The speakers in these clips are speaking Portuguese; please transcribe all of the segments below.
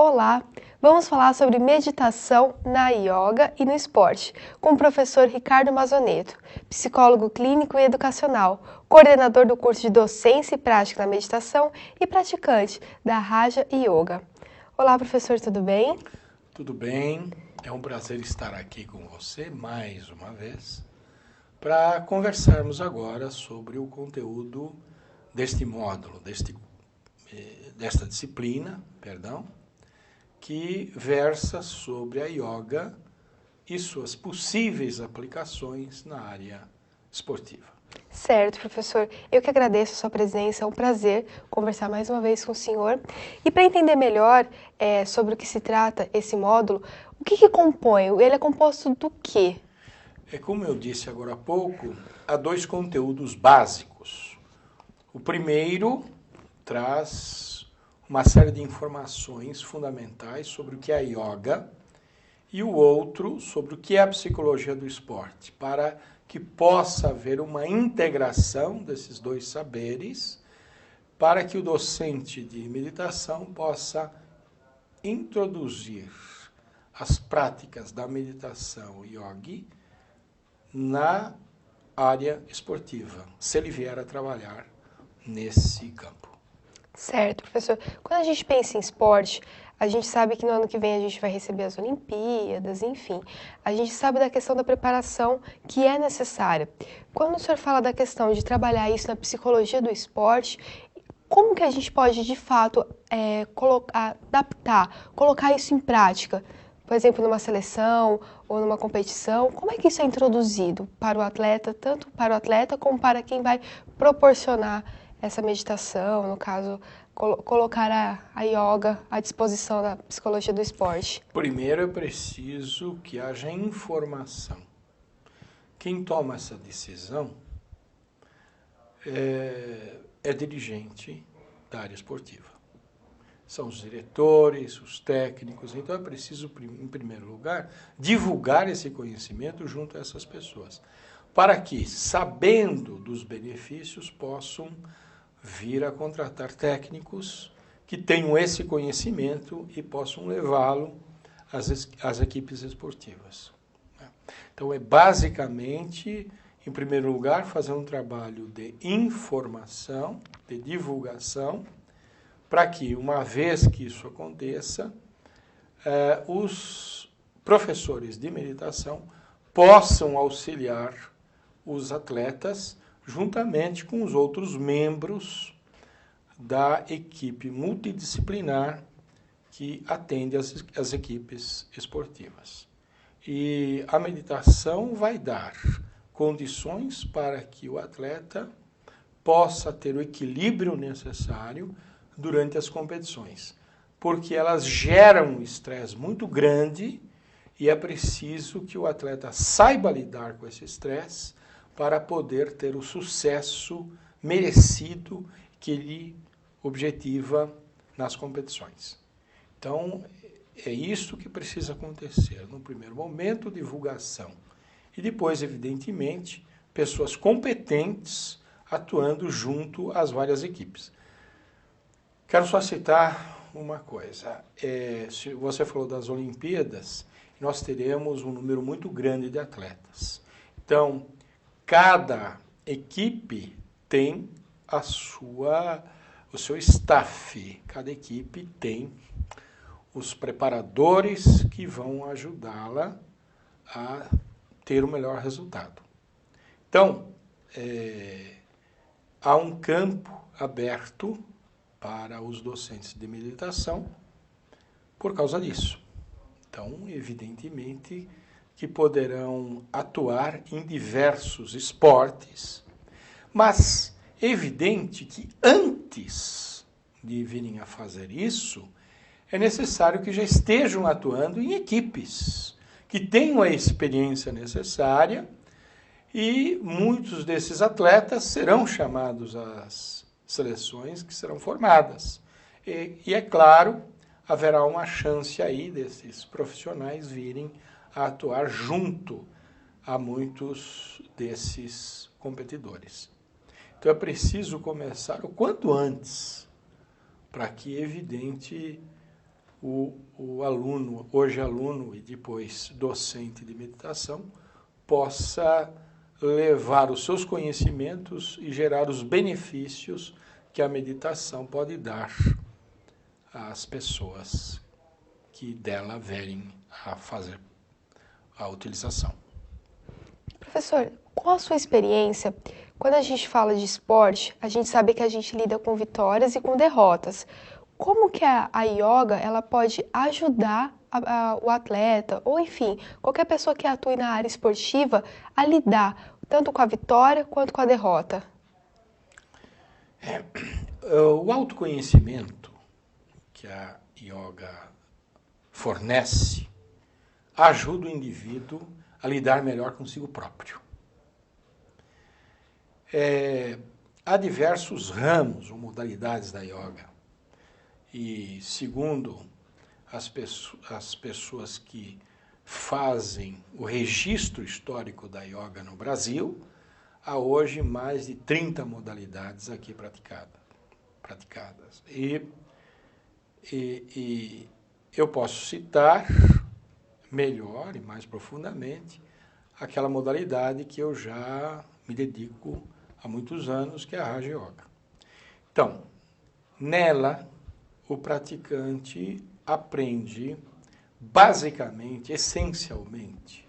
Olá! Vamos falar sobre meditação na yoga e no esporte, com o professor Ricardo Mazzonetto, psicólogo clínico e educacional, coordenador do curso de Docência e Prática na Meditação e praticante da Raja Yoga. Olá, professor, tudo bem? Tudo bem, é um prazer estar aqui com você mais uma vez para conversarmos agora sobre o conteúdo deste módulo, desta disciplina, que versa sobre a yoga e suas possíveis aplicações na área esportiva. Certo, professor. Eu que agradeço a sua presença, é um prazer conversar mais uma vez com o senhor. E para entender melhor sobre o que se trata esse módulo, o que compõe? Ele é composto do quê? Como eu disse agora há pouco, há dois conteúdos básicos. O primeiro traz uma série de informações fundamentais sobre o que é a yoga e o outro sobre o que é a psicologia do esporte, para que possa haver uma integração desses dois saberes, para que o docente de meditação possa introduzir as práticas da meditação yogi na área esportiva, se ele vier a trabalhar nesse campo. Certo, professor. Quando a gente pensa em esporte, a gente sabe que no ano que vem a gente vai receber as Olimpíadas, enfim. A gente sabe da questão da preparação que é necessária. Quando o senhor fala da questão de trabalhar isso na psicologia do esporte, como que a gente pode, de fato, colocar isso em prática? Por exemplo, numa seleção ou numa competição, como é que isso é introduzido para o atleta, tanto para o atleta como para quem vai proporcionar essa meditação, no caso, colocar a yoga à disposição da psicologia do esporte? Primeiro é preciso que haja informação. Quem toma essa decisão é dirigente da área esportiva. São os diretores, os técnicos, então é preciso, em primeiro lugar, divulgar esse conhecimento junto a essas pessoas, para que, sabendo dos benefícios, possam vir a contratar técnicos que tenham esse conhecimento e possam levá-lo às equipes esportivas. Então, é basicamente, em primeiro lugar, fazer um trabalho de informação, de divulgação, para que, uma vez que isso aconteça, os professores de meditação possam auxiliar os atletas juntamente com os outros membros da equipe multidisciplinar que atende as equipes esportivas. E a meditação vai dar condições para que o atleta possa ter o equilíbrio necessário durante as competições, porque elas geram um estresse muito grande e é preciso que o atleta saiba lidar com esse estresse para poder ter o sucesso merecido que ele objetiva nas competições. Então, é isso que precisa acontecer. No primeiro momento, divulgação. E depois, evidentemente, pessoas competentes atuando junto às várias equipes. Quero só citar uma coisa. Se você falou das Olimpíadas, nós teremos um número muito grande de atletas. Então, cada equipe tem o seu staff, cada equipe tem os preparadores que vão ajudá-la a ter o melhor resultado. Então, há um campo aberto para os docentes de meditação por causa disso. Então, evidentemente, que poderão atuar em diversos esportes, mas é evidente que antes de virem a fazer isso, é necessário que já estejam atuando em equipes, que tenham a experiência necessária e muitos desses atletas serão chamados às seleções que serão formadas. E é claro, haverá uma chance aí desses profissionais virem a atuar junto a muitos desses competidores. Então é preciso começar o quanto antes, para que, evidente, o aluno, hoje aluno e depois docente de meditação, possa levar os seus conhecimentos e gerar os benefícios que a meditação pode dar às pessoas que dela verem a fazer a utilização. Professor, qual a sua experiência? Quando a gente fala de esporte, a gente sabe que a gente lida com vitórias e com derrotas. Como que a yoga ela pode ajudar o atleta, ou enfim, qualquer pessoa que atue na área esportiva, a lidar tanto com a vitória quanto com a derrota? O autoconhecimento que a yoga fornece ajuda o indivíduo a lidar melhor consigo próprio. Há diversos ramos ou modalidades da yoga. E segundo as pessoas que fazem o registro histórico da yoga no Brasil, há hoje mais de 30 modalidades aqui praticadas. E eu posso citar melhor e mais profundamente aquela modalidade que eu já me dedico há muitos anos, que é a Raja Yoga. Então, nela, o praticante aprende basicamente, essencialmente,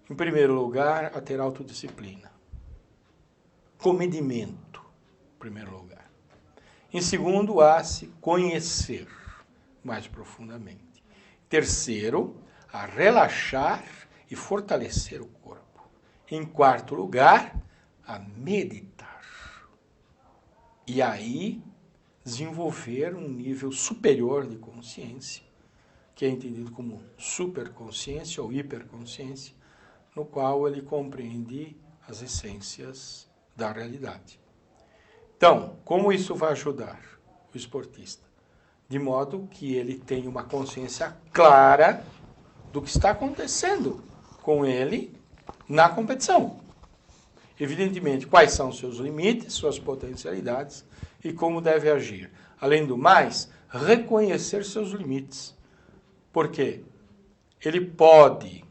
em primeiro lugar, a ter autodisciplina. Comedimento, em primeiro lugar. Em segundo, a se conhecer mais profundamente. Terceiro, a relaxar e fortalecer o corpo. Em quarto lugar, a meditar. E aí, desenvolver um nível superior de consciência, que é entendido como superconsciência ou hiperconsciência, no qual ele compreende as essências da realidade. Então, como isso vai ajudar o esportista? De modo que ele tenha uma consciência clara do que está acontecendo com ele na competição. Evidentemente, quais são seus limites, suas potencialidades e como deve agir. Além do mais, reconhecer seus limites. Porque ele pode,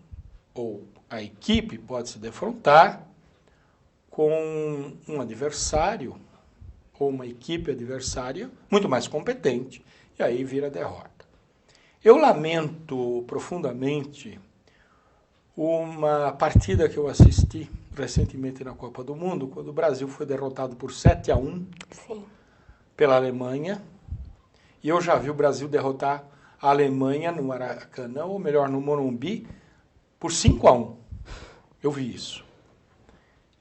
ou a equipe pode se defrontar com um adversário, ou uma equipe adversária, muito mais competente, e aí vira derrota. Eu lamento profundamente uma partida que eu assisti recentemente na Copa do Mundo, quando o Brasil foi derrotado por 7-1 Sim. pela Alemanha, e eu já vi o Brasil derrotar a Alemanha no Maracanã, ou melhor, no Morumbi, por 5-1. Eu vi isso.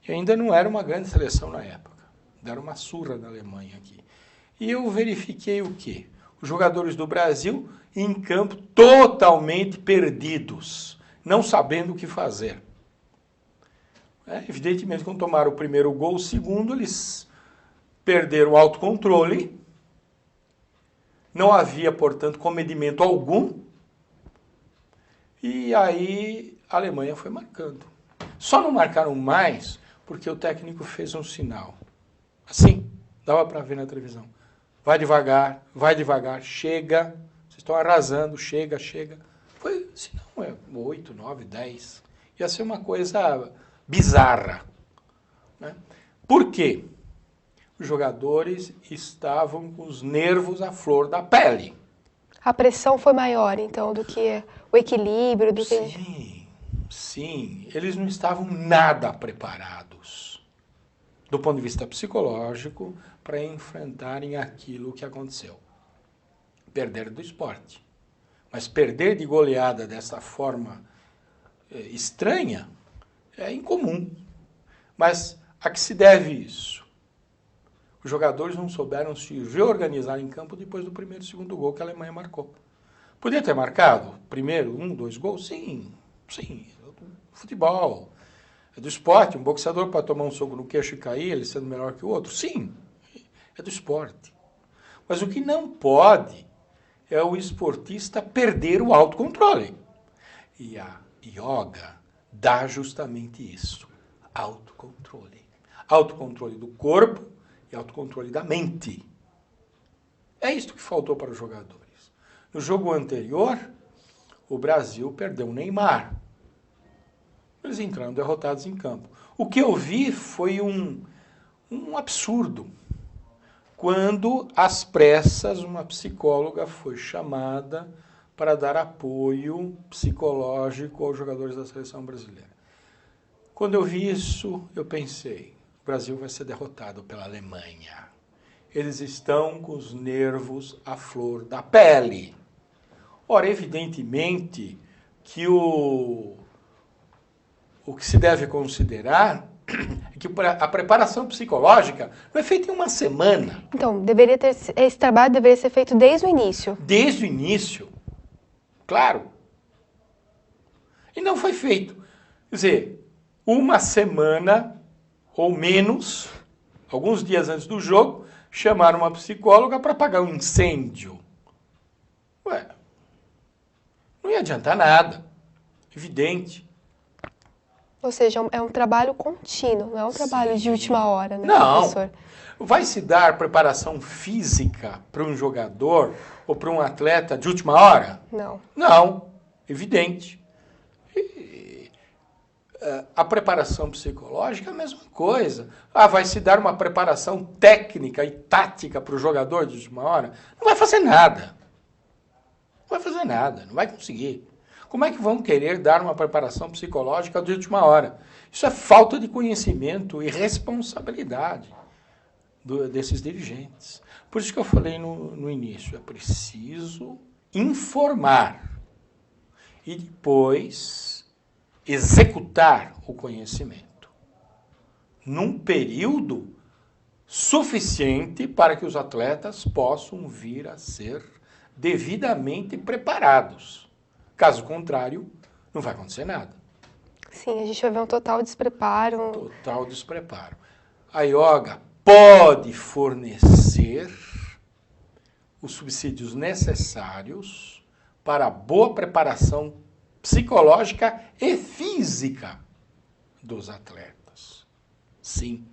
E ainda não era uma grande seleção na época. Deram uma surra na Alemanha aqui. E eu verifiquei o quê? Os jogadores do Brasil em campo totalmente perdidos, não sabendo o que fazer. Evidentemente, quando tomaram o primeiro gol, o segundo, eles perderam o autocontrole. Não havia, portanto, comedimento algum. E aí a Alemanha foi marcando. Só não marcaram mais porque o técnico fez um sinal. Assim, dava para ver na televisão. Vai devagar, chega. Vocês estão arrasando, chega. Foi, se não, 8, 9, 10. Ia ser uma coisa bizarra. Né? Por quê? Os jogadores estavam com os nervos à flor da pele. A pressão foi maior, então, do que o equilíbrio, do que... Sim. Eles não estavam nada preparados, do ponto de vista psicológico, para enfrentarem aquilo que aconteceu. Perder do esporte. Mas perder de goleada dessa forma estranha é incomum. Mas a que se deve isso? Os jogadores não souberam se reorganizar em campo depois do primeiro e segundo gol que a Alemanha marcou. Podia ter marcado primeiro 1, 2 gols? Sim. Futebol. É do esporte. Um boxeador para tomar um soco no queixo e cair, ele sendo melhor que o outro? Sim. É do esporte. Mas o que não pode é o esportista perder o autocontrole. E a yoga dá justamente isso. Autocontrole. Autocontrole do corpo e autocontrole da mente. É isso que faltou para os jogadores. No jogo anterior, o Brasil perdeu o Neymar. Eles entraram derrotados em campo. O que eu vi foi um absurdo. Quando, às pressas, uma psicóloga foi chamada para dar apoio psicológico aos jogadores da seleção brasileira. Quando eu vi isso, eu pensei, o Brasil vai ser derrotado pela Alemanha. Eles estão com os nervos à flor da pele. Ora, evidentemente que o que se deve considerar é que a preparação psicológica não é feita em uma semana. Então, esse trabalho deveria ser feito desde o início. Desde o início, claro. E não foi feito. Quer dizer, uma semana ou menos, alguns dias antes do jogo, chamaram uma psicóloga para apagar um incêndio. Ué, não ia adiantar nada, evidente. Ou seja, é um trabalho contínuo, não é um trabalho de última hora, né, não. professor? Vai se dar preparação física para um jogador ou para um atleta de última hora? Não. Não, evidente. A preparação psicológica é a mesma coisa. Vai se dar uma preparação técnica e tática para o jogador de última hora? Não vai fazer nada. Não vai fazer nada, não vai conseguir. Como é que vão querer dar uma preparação psicológica de última hora? Isso é falta de conhecimento e responsabilidade desses dirigentes. Por isso que eu falei no início, é preciso informar e depois executar o conhecimento num período suficiente para que os atletas possam vir a ser devidamente preparados. Caso contrário, não vai acontecer nada. Sim, a gente vai ver um total despreparo. Total despreparo. A yoga pode fornecer os subsídios necessários para a boa preparação psicológica e física dos atletas. Sim.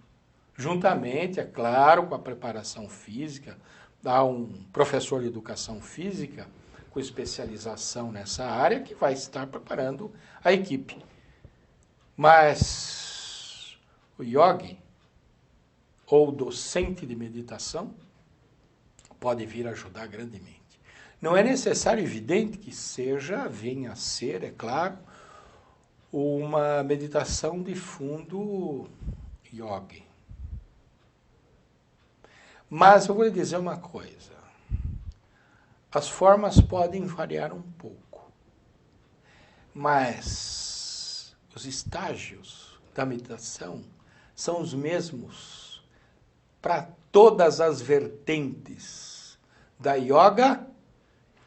Juntamente, é claro, com a preparação física, há um professor de educação física com especialização nessa área que vai estar preparando a equipe. Mas o yogi ou docente de meditação pode vir ajudar grandemente. Não é necessário, evidente, que venha a ser, é claro, uma meditação de fundo yogi. Mas eu vou lhe dizer uma coisa. As formas podem variar um pouco, mas os estágios da meditação são os mesmos para todas as vertentes da yoga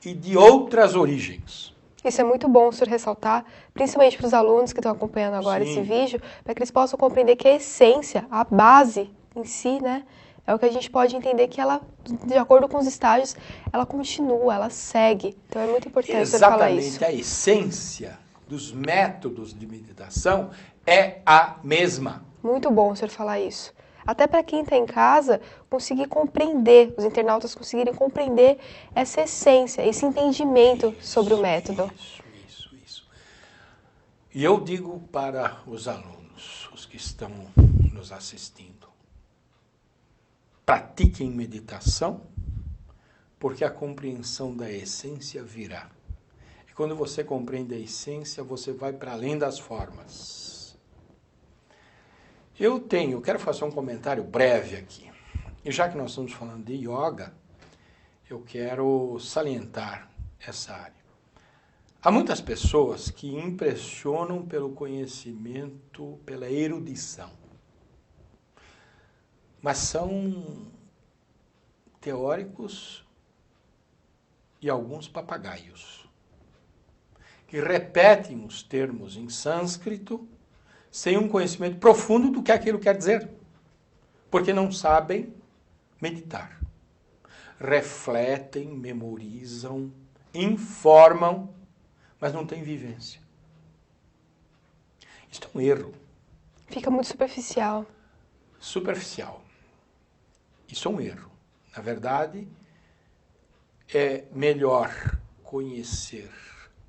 e de outras origens. Isso é muito bom o senhor ressaltar, principalmente para os alunos que estão acompanhando agora Sim. esse vídeo, para que eles possam compreender que a essência, a base em si, né, é o que a gente pode entender que ela, de acordo com os estágios, ela continua, ela segue. Então é muito importante o senhor falar isso. Exatamente, a essência dos métodos de meditação é a mesma. Muito bom o senhor falar isso. Até para quem está em casa conseguir compreender, os internautas conseguirem compreender essa essência, esse entendimento sobre o método. Isso. E eu digo para os alunos, os que estão nos assistindo, pratiquem meditação, porque a compreensão da essência virá. E quando você compreende a essência, você vai para além das formas. Eu quero fazer um comentário breve aqui. E já que nós estamos falando de yoga, eu quero salientar essa área. Há muitas pessoas que impressionam pelo conhecimento, pela erudição. Mas são teóricos e alguns papagaios, que repetem os termos em sânscrito sem um conhecimento profundo do que aquilo quer dizer, porque não sabem meditar. Refletem, memorizam, informam, mas não têm vivência. Isso é um erro. Fica muito superficial. Superficial. Isso é um erro. Na verdade, é melhor conhecer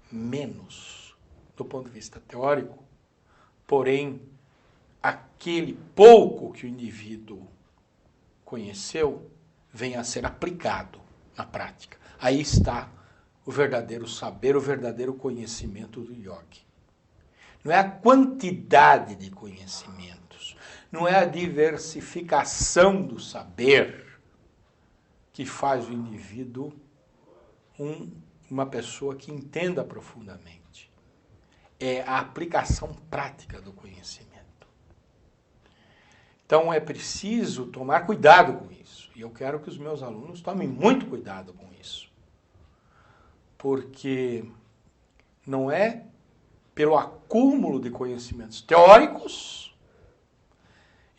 menos do ponto de vista teórico, porém, aquele pouco que o indivíduo conheceu venha a ser aplicado na prática. Aí está o verdadeiro saber, o verdadeiro conhecimento do yogi. Não é a quantidade de conhecimentos, não é a diversificação do saber que faz o indivíduo uma pessoa que entenda profundamente. É a aplicação prática do conhecimento. Então é preciso tomar cuidado com isso. E eu quero que os meus alunos tomem muito cuidado com isso. Porque não é pelo acúmulo de conhecimentos teóricos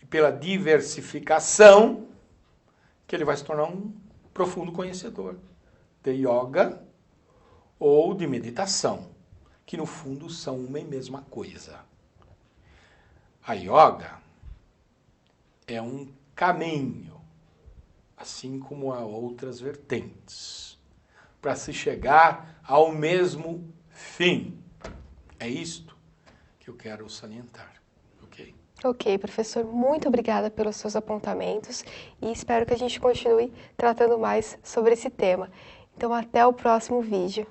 e pela diversificação que ele vai se tornar um profundo conhecedor de yoga ou de meditação, que no fundo são uma e mesma coisa. A yoga é um caminho, assim como há outras vertentes, para se chegar ao mesmo fim. É isto que eu quero salientar, ok? Ok, professor, muito obrigada pelos seus apontamentos e espero que a gente continue tratando mais sobre esse tema. Então, até o próximo vídeo.